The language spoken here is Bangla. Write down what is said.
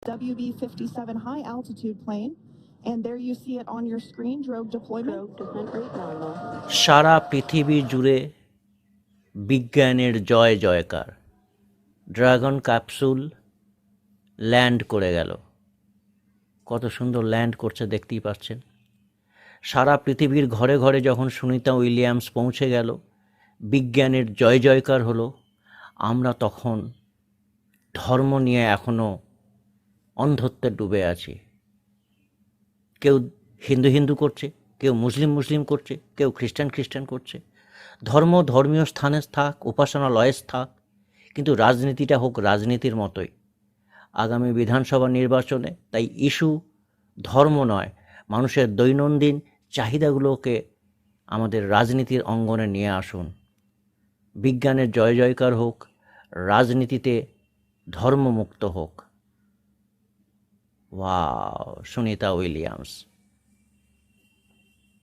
WB-57 high altitude plane, and there you see it on your screen, drogue deployment. Rate normal. সারা পৃথিবী জুড়ে বিজ্ঞানের জয় জয়কার। ড্রাগন ক্যাপসুল ল্যান্ড করে গেল। কত সুন্দর ল্যান্ড করছে দেখতেই পাচ্ছেন। সারা পৃথিবীর ঘরে ঘরে যখন সুনিতা উইলিয়ামস পৌঁছে গেল, বিজ্ঞানের জয় জয়কার হলো, আমরা তখন ধর্ম নিয়ে এখনও অন্ধত্বে ডুবে আছি। কেউ হিন্দু হিন্দু করছে, কেউ মুসলিম মুসলিম করছে, কেউ খ্রিস্টান খ্রিস্টান করছে। ধর্ম ধর্মীয় স্থানে থাক, উপাসনালয়ে থাক, কিন্তু রাজনীতিটা হোক রাজনীতির মতোই। আগামী বিধানসভা নির্বাচনে তাই ইস্যু ধর্ম নয়, মানুষের দৈনন্দিন চাহিদাগুলোকে আমাদের রাজনীতির অঙ্গনে নিয়ে আসুন। বিজ্ঞানের জয় জয়কার হোক, রাজনীতিতে ধর্মমুক্ত হোক। Wow, Sunita Williams.